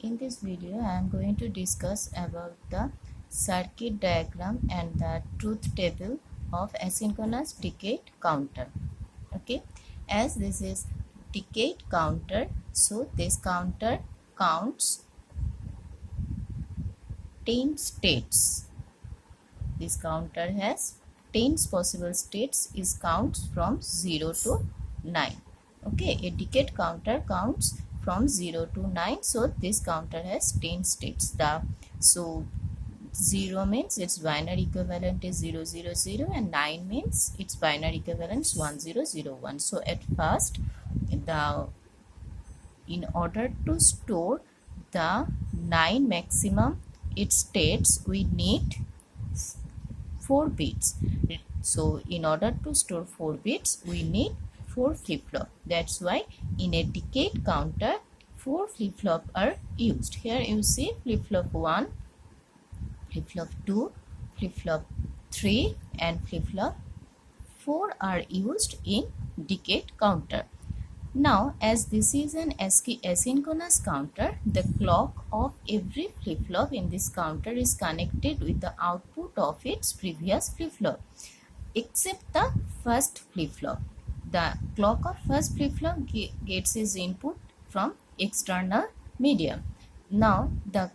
In this video, I am going to discuss about the circuit diagram and the truth table of asynchronous decade counter. Okay, as this is decade counter, so this counter counts 10 states. This counter has 10 possible states, is counts from 0 to 9. Okay, a decade counter counts from 0 to 9, so this counter has 10 states. So 0 means its binary equivalent is 000, and 9 means its binary equivalent is 1001. So at first, in order to store the 9 maximum its states, we need 4 bits. So in order to store 4 bits, we need 4 flip-flop. That's why in a decade counter, 4 flip-flop are used. Here you see flip-flop 1, flip-flop 2, flip-flop 3 and flip-flop 4 are used in decade counter. Now, as this is an asynchronous counter, the clock of every flip-flop in this counter is connected with the output of its previous flip-flop, except the first flip-flop. The clock of first flip-flop gets its input from external medium. Now, the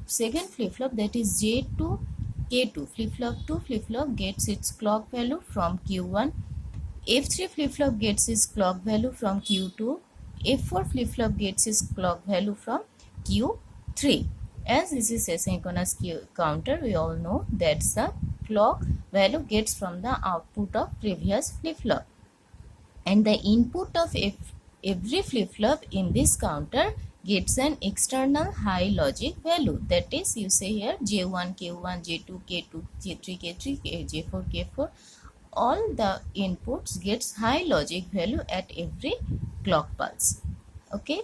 second flip-flop, that is J to K2, flip-flop 2 flip-flop gets its clock value from Q1. F3 flip-flop gets its clock value from Q2. F4 flip-flop gets its clock value from Q3. As this is asynchronous counter, we all know that the clock value gets from the output of previous flip-flop. And the input of every flip-flop in this counter gets an external high logic value. That is, you say here J1, K1, J2, K2, J3, K3, J4, K4. All the inputs gets high logic value at every clock pulse. Okay,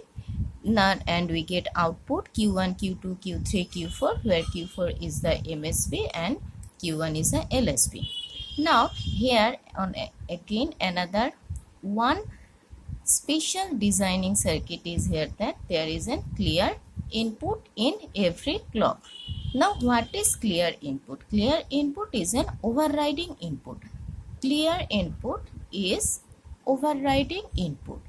now and we get output Q1, Q2, Q3, Q4, where Q4 is the MSB and Q1 is the LSB. Now here on again another one special designing circuit is here, that there is a clear input in every clock. Now what is clear input? Clear input is an overriding input. Clear input is overriding input.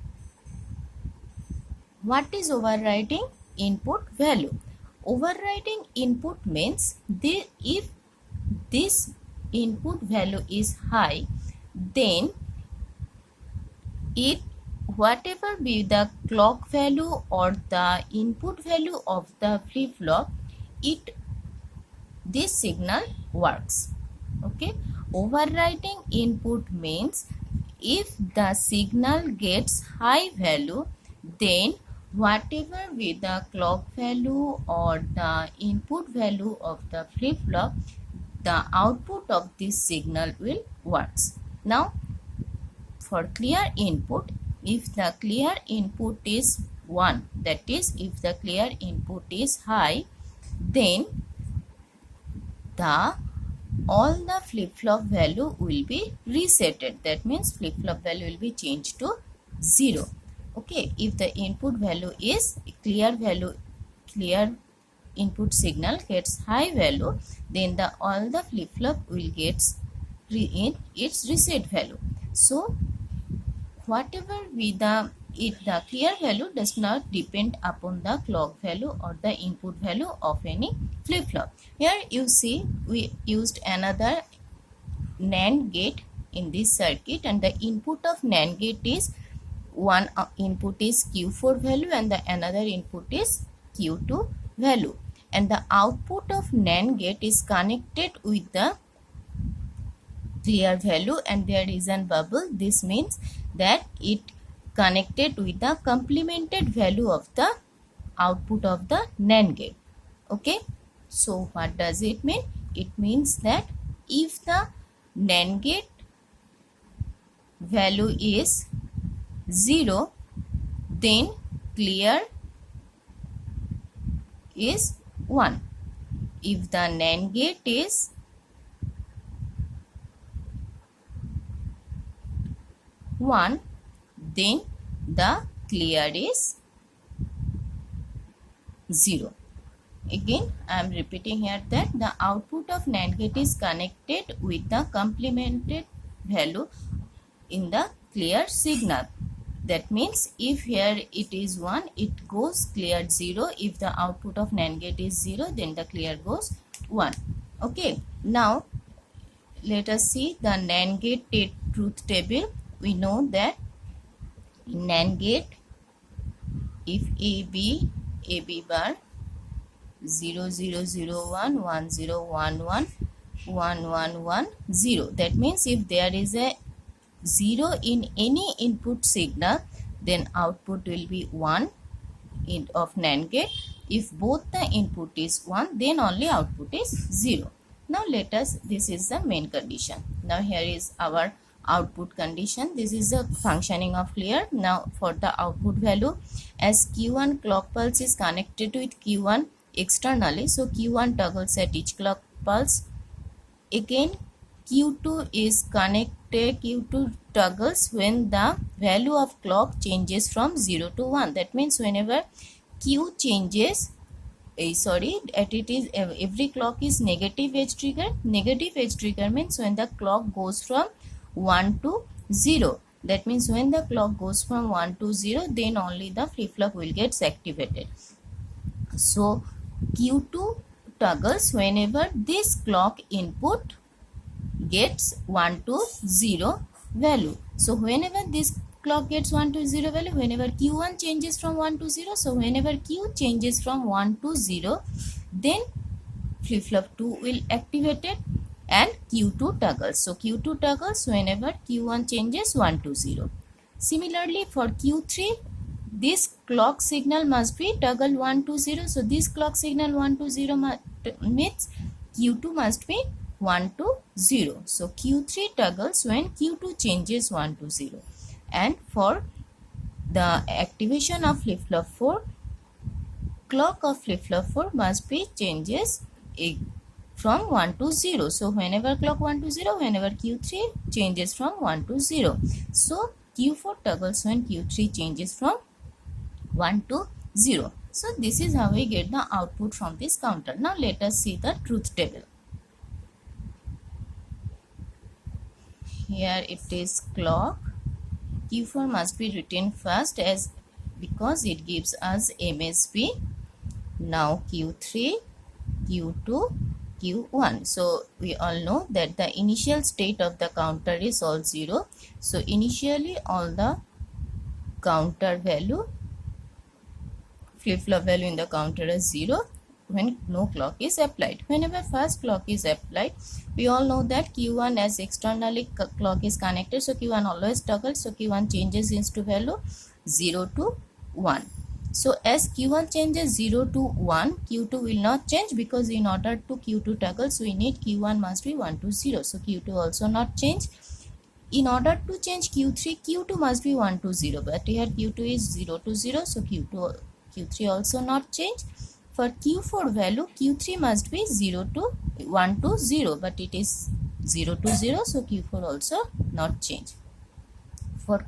What is overriding input value? Overriding input means if this input value is high, then whatever be the clock value or the input value of the flip-flop, this signal works. Okay, overriding input means if the signal gets high value, then whatever be the clock value or the input value of the flip-flop, the output of this signal will works. Now for clear input, if the clear input is 1, that is if the clear input is high, then all the flip-flop value will be resetted. That means flip-flop value will be changed to 0. Okay, if the input value is clear input signal gets high value, then all the flip-flop will get its reset value. So whatever be the clear value does not depend upon the clock value or the input value of any flip-flop. Here you see we used another NAND gate in this circuit, and the input of NAND gate is one input is Q4 value and the another input is Q2 value, and the output of NAND gate is connected with the clear value, and there is a bubble. This means that it connected with the complemented value of the output of the NAND gate. Okay, so what does it mean? It means that if the NAND gate value is 0, then clear is 1. If the NAND gate is 1, then the clear is 0. Again, I am repeating here that the output of NAND gate is connected with the complemented value in the clear signal. That means if here it is 1, it goes clear 0. If the output of NAND gate is 0, then the clear goes 1. Okay, now let us see the NAND gate truth table. We know that in NAND gate, if AB bar 0 0 0 1 1 0 1 1 1 1 1 0, that means if there is a 0 in any input signal, then output will be 1 of NAND gate. If both the input is 1, then only output is 0. Now let us, this is the main condition. Now here is our output condition. This is the functioning of clear. Now for the output value, as Q1 clock pulse is connected with Q1 externally, so Q1 toggles at each clock pulse. Again, Q2 is connected, Q2 toggles when the value of clock changes from 0 to 1. That means whenever Q changes, every clock is negative edge trigger. Negative edge trigger means when the clock goes from 1 to 0. That means when the clock goes from 1 to 0, then only the flip-flop will get activated. So Q2 toggles whenever this clock input gets 1 to 0 value. So whenever this clock gets 1 to 0 value, whenever Q1 changes from 1 to 0, so whenever Q changes from 1 to 0, then flip-flop 2 will activated and Q2 toggles. So Q2 toggles whenever Q1 changes 1 to 0. Similarly for Q3, this clock signal must be toggle 1 to 0. So this clock signal 1 to 0 means Q2 must be 1 to 0. So Q3 toggles when Q2 changes 1 to 0. And for the activation of flip-flop 4, clock of flip-flop 4 must be changes from 1 to 0. So whenever clock 1 to 0, whenever Q3 changes from 1 to 0. So Q4 toggles when Q3 changes from 1 to 0. So this is how we get the output from this counter. Now let us see the truth table. Here it is clock. Q4 must be written first as because it gives us MSB. Now Q3, Q2, Q1. So we all know that the initial state of the counter is all 0. So initially all the counter value, flip-flop value in the counter is 0 when no clock is applied. Whenever first clock is applied, we all know that Q1 as externally clock is connected, so Q1 always toggles, so Q1 changes into value 0 to 1. So as Q1 changes 0 to 1, Q2 will not change because in order to Q2 toggles, we need Q1 must be 1 to 0. So Q2 also not change. In order to change Q3, Q2 must be 1 to 0. But here Q2 is 0 to 0, so Q3 also not change. For Q4 value, Q3 must be 0 to 1 to 0, but it is 0 to 0, so Q4 also not change. For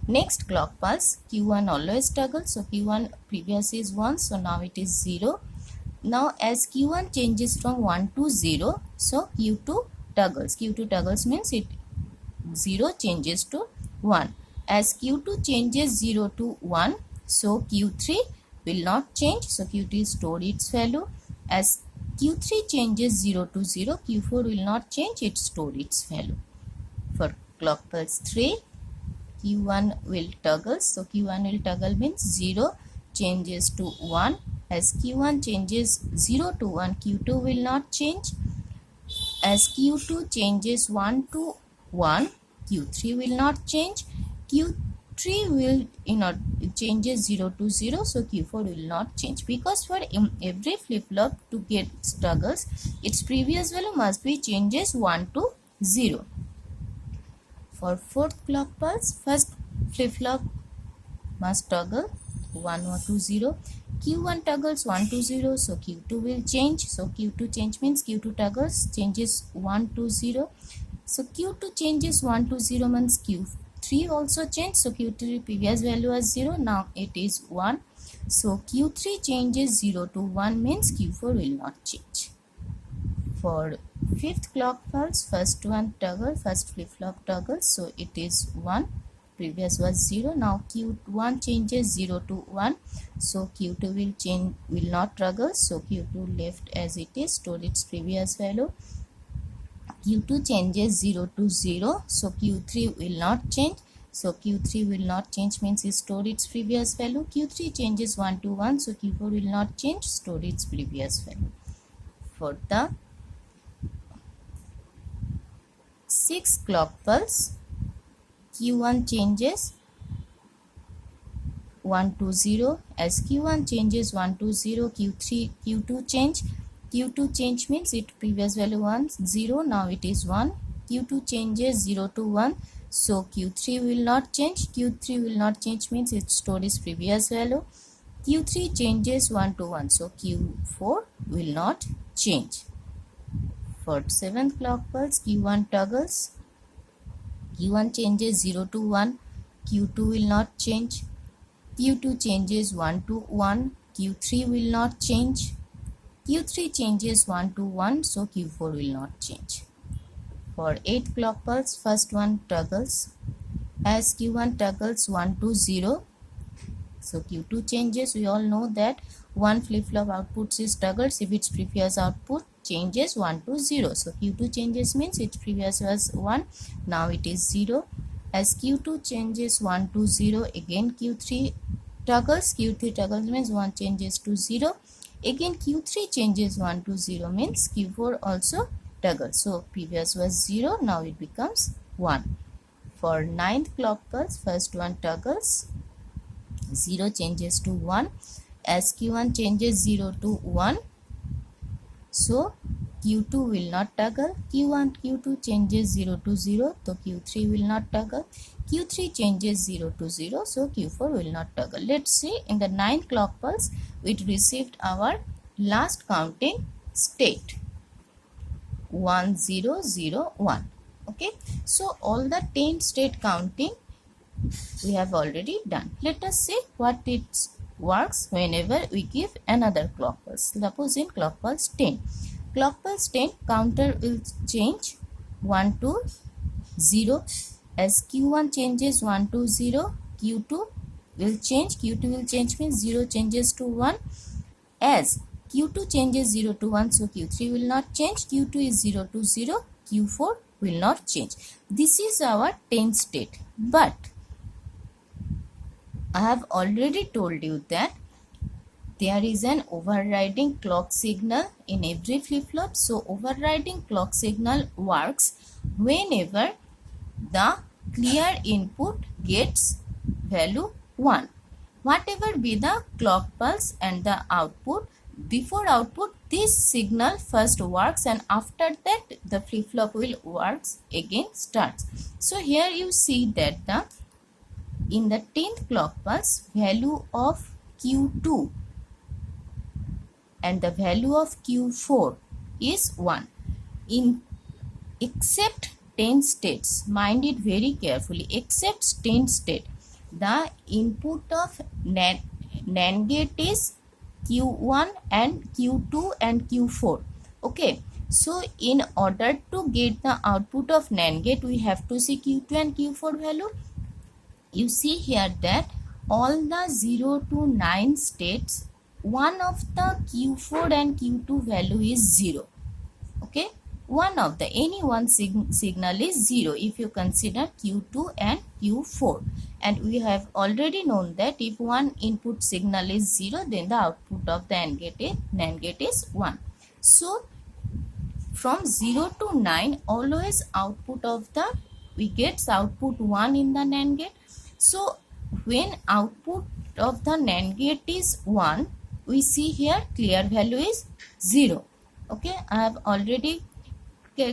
next clock pulse, Q1 always toggles, so Q1 previous is 1, so now it is 0. Now as Q1 changes from 1 to 0, so Q2 toggles. Q2 toggles means it 0 changes to 1. As Q2 changes 0 to 1, so Q3 will not change, so Q2 store its value. As Q3 changes 0 to 0, Q4 will not change, it store its value. For clock pulse 3, Q1 will toggle, so Q1 will toggle means 0 changes to 1. As Q1 changes 0 to 1, Q2 will not change. As Q2 changes 1 to 1, Q3 will not change. Q3 will changes 0 to 0, so Q4 will not change, because for every flip-flop to get toggles, its previous value must be changes 1 to 0. For fourth clock pulse, first flip-flop must toggle 1 or 2 0. Q1 toggles 1 to 0, so Q2 will change. So Q2 change means Q2 toggles changes 1 to 0. So Q2 changes 1 to 0 means Q3 also changed. So Q3 previous value was 0. Now it is 1. So Q3 changes 0 to 1 means Q4 will not change. For fifth clock pulse, first one toggle, first flip-flop toggle. So it is 1. Previous was 0. Now Q1 changes 0 to 1. So Q2 will not toggle. So Q2 left as it is, stored its previous value. Q2 changes 0 to 0. So Q3 will not change. So Q3 will not change means it stored its previous value. Q3 changes 1 to 1. So Q4 will not change, stored its previous value. For the sixth clock pulse, Q1 changes 1 to 0. As Q1 changes 1 to 0, Q2 change. Q2 change means its previous value was 0. Now it is 1. Q2 changes 0 to 1. So Q3 will not change. Q3 will not change means it stored its previous value. Q3 changes 1 to 1. So Q4 will not change. For seventh clock pulse, Q1 toggles. Q1 changes 0 to 1. Q2 will not change. Q2 changes 1 to 1. Q3 will not change. Q3 changes 1 to 1. So Q4 will not change. For 8th clock pulse, first one toggles. As Q1 toggles 1 to 0. So Q2 changes. We all know that one flip-flop outputs is toggled if its previous output changes 1 to 0. So Q2 changes means its previous was 1. Now it is 0. As Q2 changes 1 to 0, again Q3 toggles. Q3 toggles means 1 changes to 0. Again Q3 changes 1 to 0 means Q4 also toggles. So previous was 0. Now it becomes 1. For 9th clock pulse, first one toggles. 0 changes to 1. As Q1 changes 0 to 1, so Q2 will not toggle. Q2 changes 0 to 0, so Q3 will not toggle. Q3 changes 0 to 0, so Q4 will not toggle. Let's see, in the 9th clock pulse, we received our last counting state 1 0 0 1. Okay, so all the 10 state counting we have already done. Let us see what it works whenever we give another clock pulse. Suppose in clock pulse 10. Clock pulse 10, counter will change 1 to 0. As Q1 changes 1 to 0, Q2 will change. Q2 will change means 0 changes to 1. As Q2 changes 0 to 1, so Q3 will not change. Q2 is 0 to 0. Q4 will not change. This is our 10th state. But I have already told you that there is an overriding clock signal in every flip-flop. So overriding clock signal works whenever the clear input gets value 1. Whatever be the clock pulse and the output, before output this signal first works and after that the flip-flop will works again starts. So here you see that in the 10th clock pulse, value of Q2 and the value of Q4 is 1. Except 10 states, mind it very carefully, except 10 state, the input of NAND gate is Q1 and Q2 and Q4. Okay, so in order to get the output of NAND gate, we have to see Q2 and Q4 value. You see here that all the 0 to 9 states, one of the Q4 and Q2 value is 0. Okay, one of the any one signal is 0 if you consider Q2 and Q4. And we have already known that if one input signal is 0, then the output of the NAND gate is 1. So from 0 to 9, always output of the, we get output 1 in the NAND gate. So when output of the NAND gate is 1, we see here clear value is 0. Okay, I have already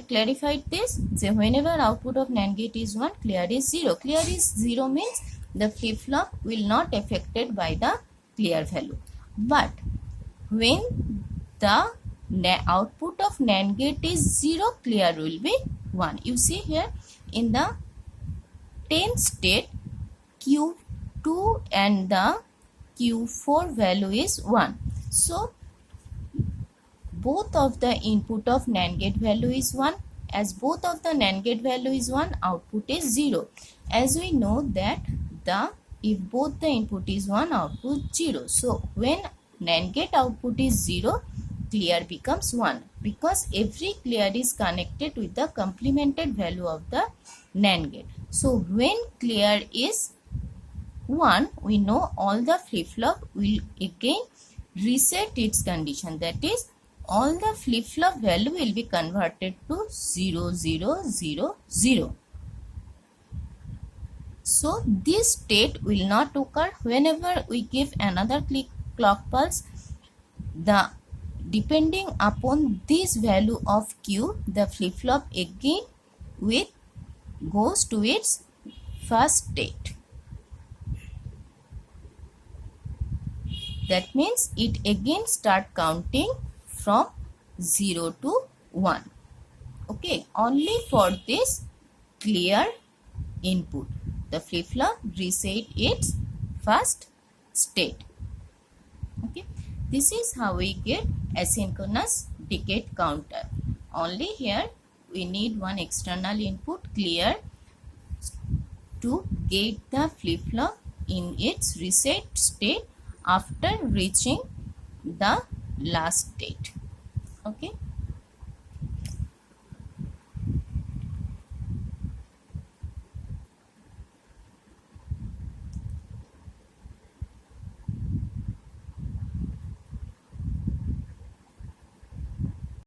clarified this. So whenever output of NAND gate is 1, clear is 0. Clear is 0 means the flip-flop will not affected by the clear value. But when the output of NAND gate is 0, clear will be 1. You see here in the 10 state Q2 and the Q4 value is 1. So both of the input of NAND gate value is 1. As both of the NAND gate value is 1, output is 0. As we know that if both the input is 1, output 0. So when NAND gate output is 0, clear becomes 1, because every clear is connected with the complemented value of the NAND gate. So when clear is 1, we know all the flip-flop will again reset its condition, that is all the flip-flop value will be converted to 0 0 0 0. So this state will not occur whenever we give another clock pulse. Depending upon this value of Q, the flip-flop again goes to its first state. That means it again start counting from 0 to 1. Okay, only for this clear input, the flip-flop reset its first state. Okay, this is how we get asynchronous decade counter. Only here we need one external input, clear, to get the flip-flop in its reset state after reaching the last state. Okay.